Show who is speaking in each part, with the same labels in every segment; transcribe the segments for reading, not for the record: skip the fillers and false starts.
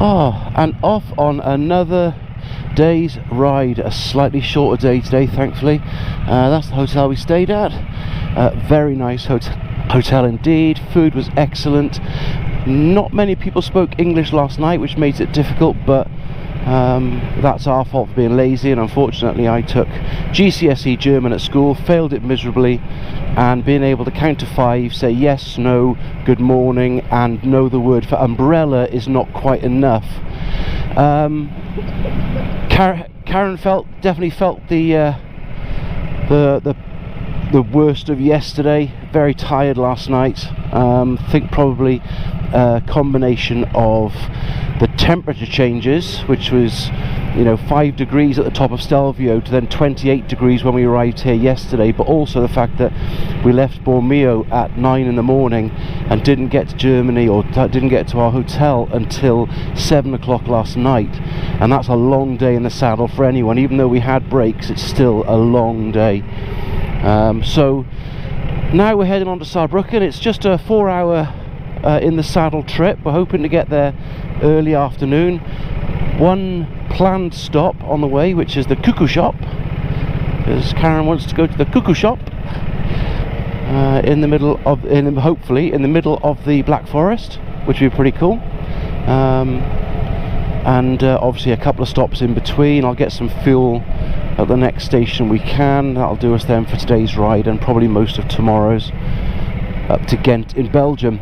Speaker 1: Oh, and off on another day's ride, a slightly shorter day today, thankfully. That's the hotel we stayed at. Very nice hotel indeed. Food was excellent. Not many people spoke English last night, which made it difficult, but that's our fault for being lazy, and unfortunately I took GCSE German at school, failed it miserably, and being able to count to 5, say yes, no, good morning, and know the word for umbrella is not quite enough. Karen definitely felt the worst of yesterday. Very tired last night. Think probably a combination of the temperature changes, which was 5 degrees at the top of Stelvio to then 28 degrees when we arrived here yesterday, but also the fact that we left Bormio at 9 in the morning and didn't get to Germany, or didn't get to our hotel until 7 o'clock last night, and that's a long day in the saddle for anyone. Even though we had breaks, it's still a long day. So now we're heading on to Saarbrücken. It's just a 4-hour in the saddle trip. We're hoping to get there early afternoon. One planned stop on the way, which is the cuckoo shop, because Karen wants to go to the cuckoo shop hopefully in the middle of the Black Forest, which would be pretty cool. And obviously a couple of stops in between. I'll get some fuel at the next station we can. That'll do us then for today's ride, and probably most of tomorrow's, up to Ghent in Belgium.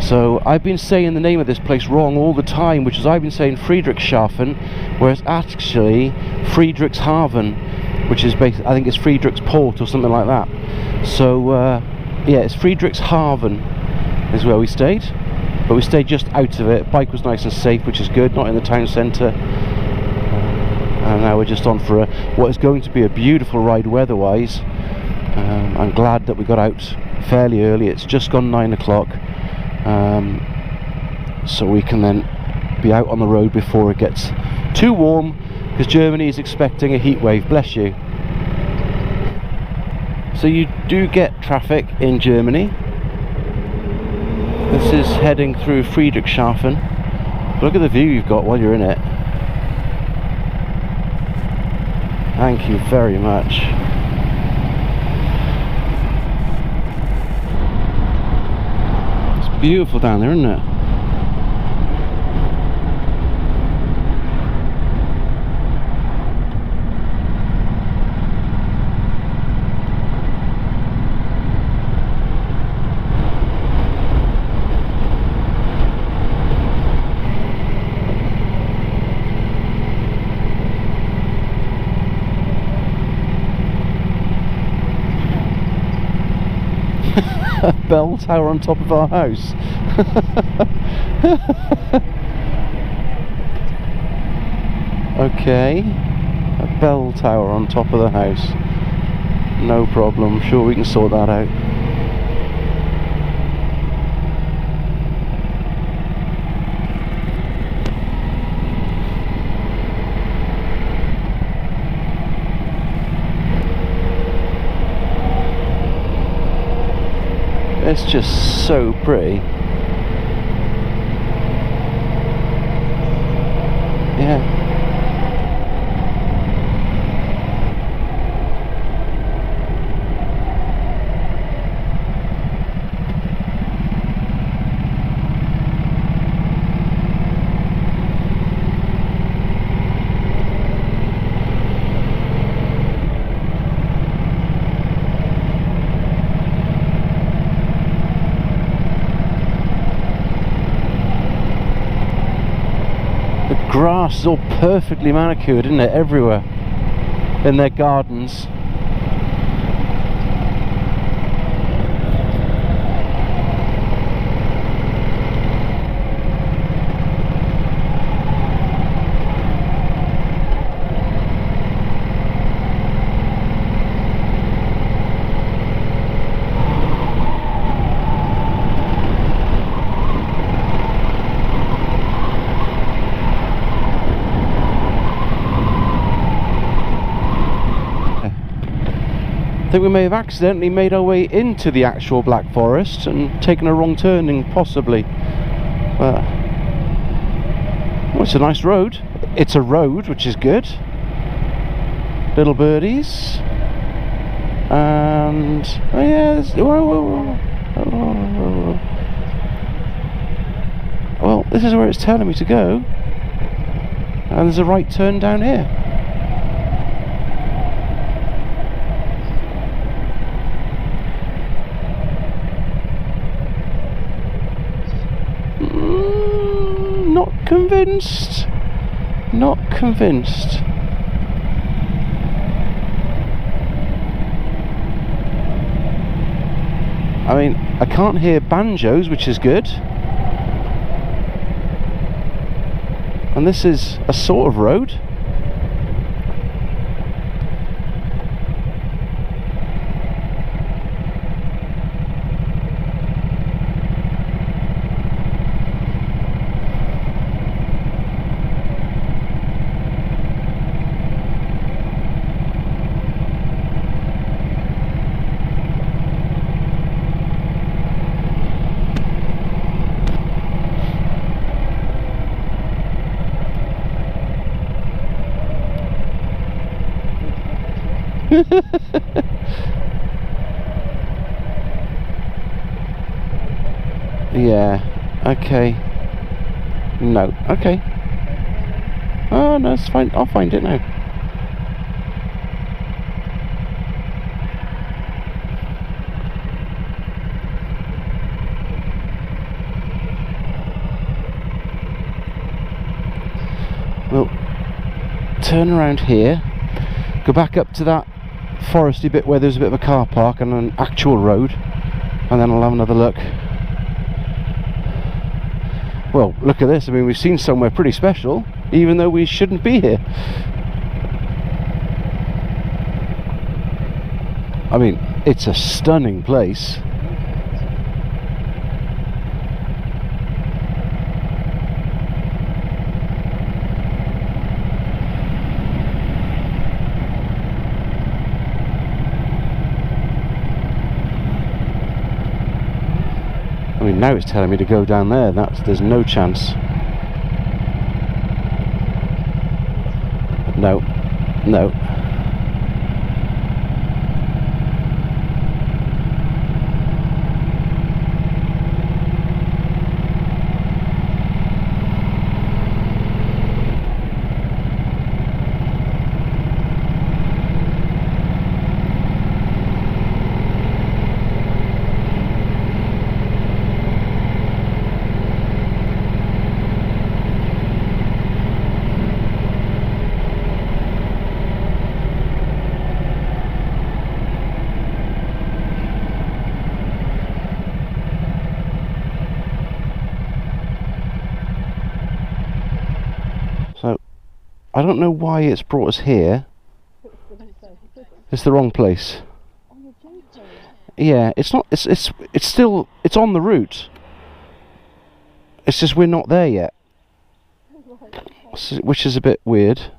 Speaker 1: So I've been saying the name of this place wrong all the time, which is I've been saying Friedrichshafen, whereas actually Friedrichshafen, which is basically, I think it's Friedrichsport or something like that. So yeah, it's Friedrichshafen is where we stayed, but we stayed just out of it. Bike was nice and safe, which is good, not in the town centre. And now we're just on for what is going to be a beautiful ride weather-wise. I'm glad that we got out fairly early. It's just gone 9 o'clock. So we can then be out on the road before it gets too warm, because Germany is expecting a heat wave. Bless you. So you do get traffic in Germany. This is heading through Friedrichshafen. Look at the view you've got while you're in it. Thank you very much. It's beautiful down there, isn't it? A bell tower on top of our house. Okay, a bell tower on top of the house. No problem, sure we can sort that out. It's just so pretty. Yeah. Grass is all perfectly manicured, isn't it, everywhere in their gardens. I think we may have accidentally made our way into the actual Black Forest and taken a wrong turning, possibly. But Well, it's a nice road. It's a road, which is good. Little birdies. And oh yeah, well, this is where it's telling me to go, and there's a right turn down here. Not convinced. Not convinced. I mean, I can't hear banjos, which is good. And this is a sort of road. Yeah, okay. No, okay. Oh, no, it's fine. I'll find it now. We'll turn around here, go back up to that foresty bit where there's a bit of a car park and an actual road, and then I'll have another look. Well, look at this. I mean, we've seen somewhere pretty special, even though we shouldn't be here. I mean, it's a stunning place. I mean, now it's telling me to go down there. There's no chance. No, no. So, I don't know why it's brought us here. It's the wrong place. Yeah, it's not. It's still. It's on the route. It's just we're not there yet, which is a bit weird.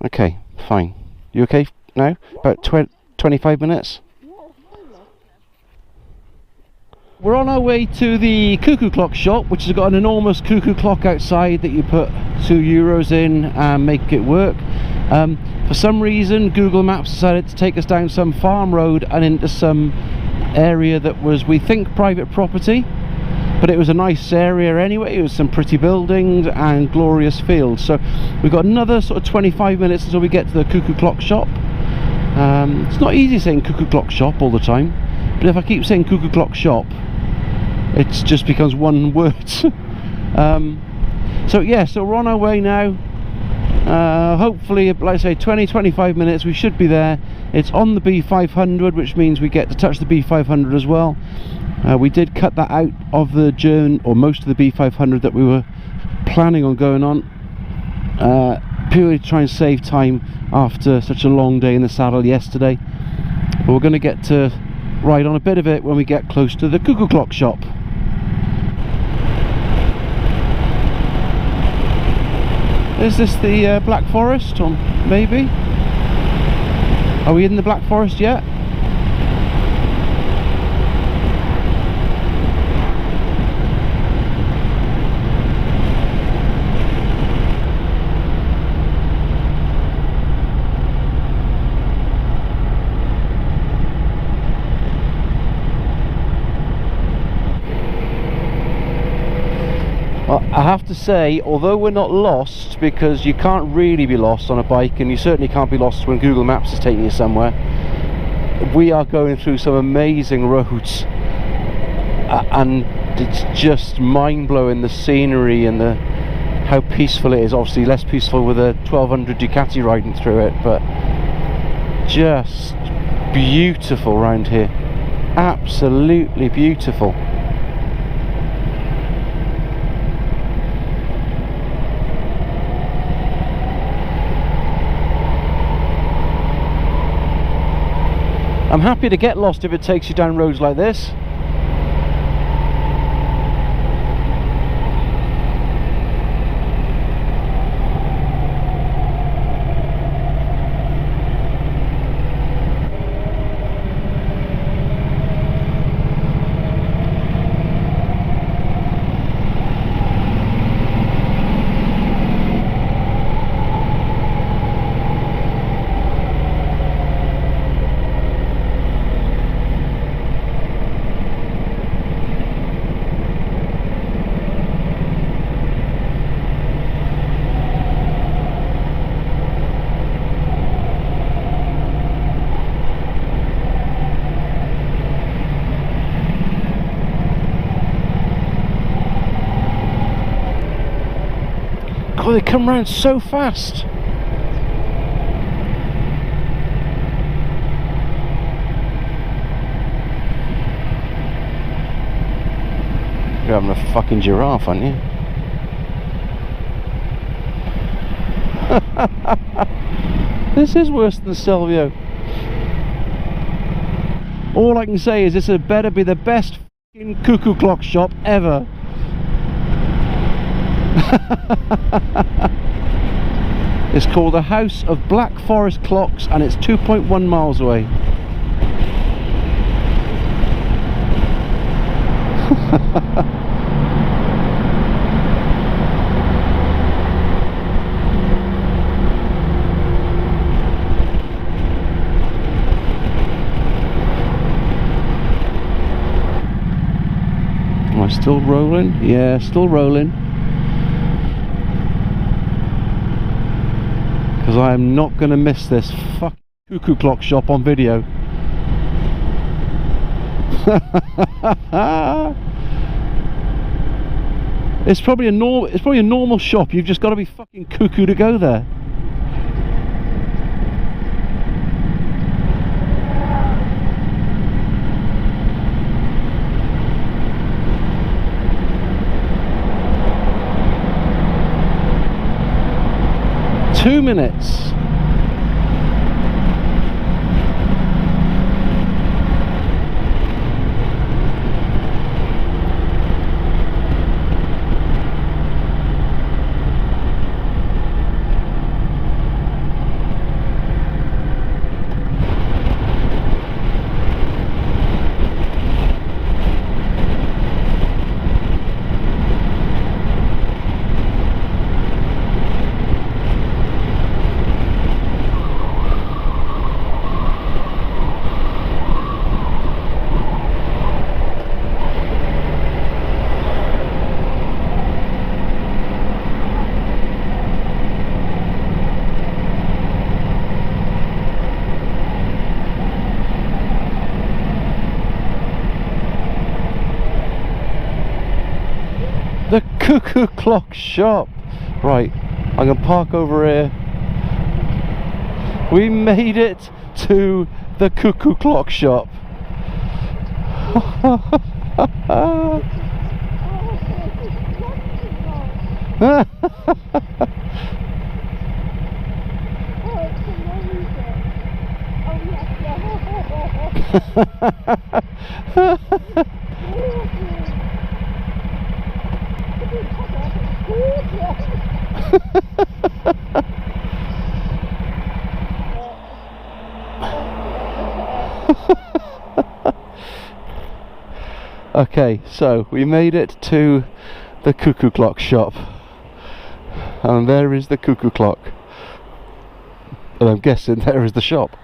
Speaker 1: Okay, fine. You okay now? About 25 minutes? We're on our way to the cuckoo clock shop, which has got an enormous cuckoo clock outside that you put €2 in and make it work. For some reason, Google Maps decided to take us down some farm road and into some area that was, we think, private property, but it was a nice area anyway. It was some pretty buildings and glorious fields. So we've got another sort of 25 minutes until we get to the cuckoo clock shop. It's not easy saying cuckoo clock shop all the time, but if I keep saying cuckoo clock shop, it just becomes one word. So yeah, so we're on our way now. Hopefully, like I say, 20-25 minutes we should be there. It's on the B500, which means we get to touch the B500 as well. We did cut that out of the journey, or most of the B500 that we were planning on going on, purely to try and save time after such a long day in the saddle yesterday. But we're going to get to ride on a bit of it when we get close to the cuckoo clock shop. Is this the Black Forest, or maybe? Are we in the Black Forest yet? have to say, although we're not lost, because you can't really be lost on a bike, and you certainly can't be lost when Google Maps is taking you somewhere, we are going through some amazing roads, and it's just mind-blowing, the scenery and how peaceful it is. Obviously less peaceful with a 1200 Ducati riding through it, but just beautiful round here, absolutely beautiful. I'm happy to get lost if it takes you down roads like this. God, they come round so fast. You're having a fucking giraffe, aren't you? This is worse than Stelvio. All I can say is this had better be the best fucking cuckoo clock shop ever. It's called the House of Black Forest Clocks, and it's 2.1 miles away. Am I still rolling? Yeah, still rolling. Because I am not going to miss this fucking cuckoo clock shop on video. It's probably a normal shop. You've just got to be fucking cuckoo to go there. Two minutes. The cuckoo clock shop. Right, I'm gonna park over here. We made it to the cuckoo clock shop. Okay, so we made it to the cuckoo clock shop, and there is the cuckoo clock, and I'm guessing there is the shop.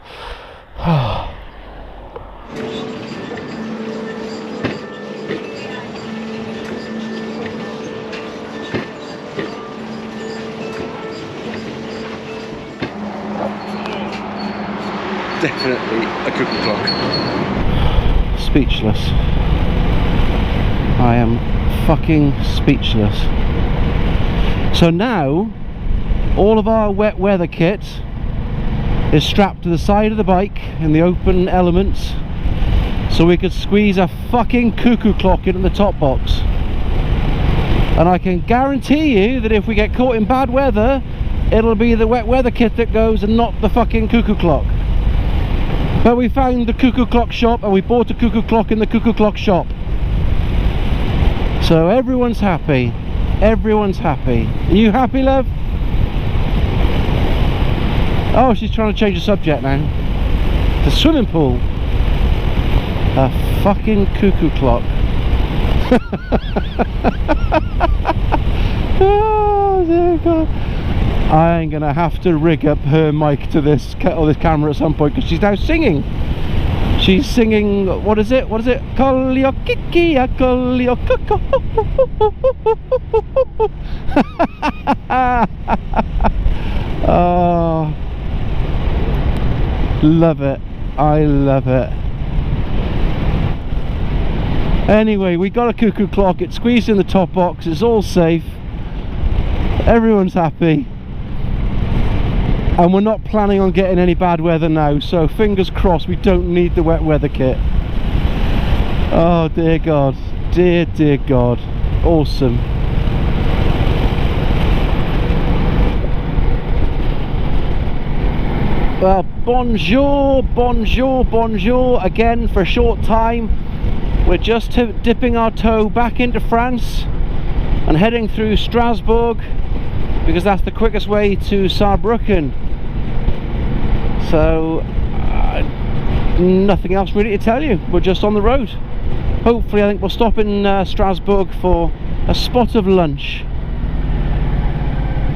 Speaker 2: definitely a cuckoo clock.
Speaker 1: Speechless. I am fucking speechless. So now all of our wet weather kit is strapped to the side of the bike in the open elements, so we could squeeze a fucking cuckoo clock into the top box. And I can guarantee you that if we get caught in bad weather, it'll be the wet weather kit that goes and not the fucking cuckoo clock. But we found the cuckoo clock shop and we bought a cuckoo clock in the cuckoo clock shop. So everyone's happy. Everyone's happy. Are you happy, love? Oh, she's trying to change the subject now. The swimming pool. A fucking cuckoo clock. Oh dear God. I ain't gonna have to rig up her mic to this camera at some point, because she's now singing. She's singing, what is it? Collio kiki a collio cuckoo. Oh, love it. I love it. Anyway, we got a cuckoo clock. It's squeezed in the top box. It's all safe. Everyone's happy. And we're not planning on getting any bad weather now, so fingers crossed we don't need the wet weather kit. Oh dear God. Dear God. Awesome. Well, bonjour again for a short time. We're just dipping our toe back into France and heading through Strasbourg, because that's the quickest way to Saarbrücken. So nothing else really to tell you. We're just on the road. Hopefully, I think we'll stop in Strasbourg for a spot of lunch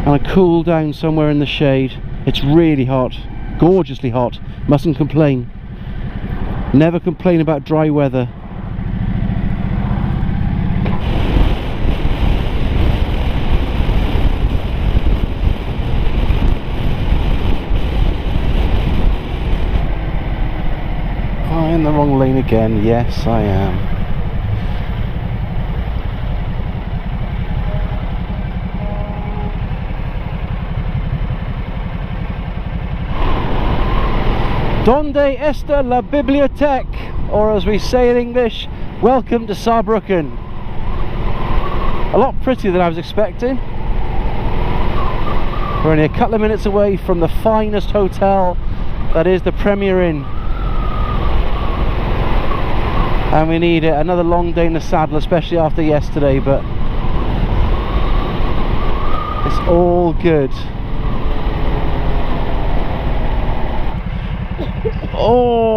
Speaker 1: and a cool down somewhere in the shade. It's really hot, gorgeously hot. Mustn't complain. Never complain about dry weather. In the wrong lane again. Yes, I am. Donde está la biblioteca? Or as we say in English, welcome to Saarbrücken. A lot prettier than I was expecting. We're only a couple of minutes away from the finest hotel that is the Premier Inn. And we need it. Another long day in the saddle, especially after yesterday, but it's all good. Oh,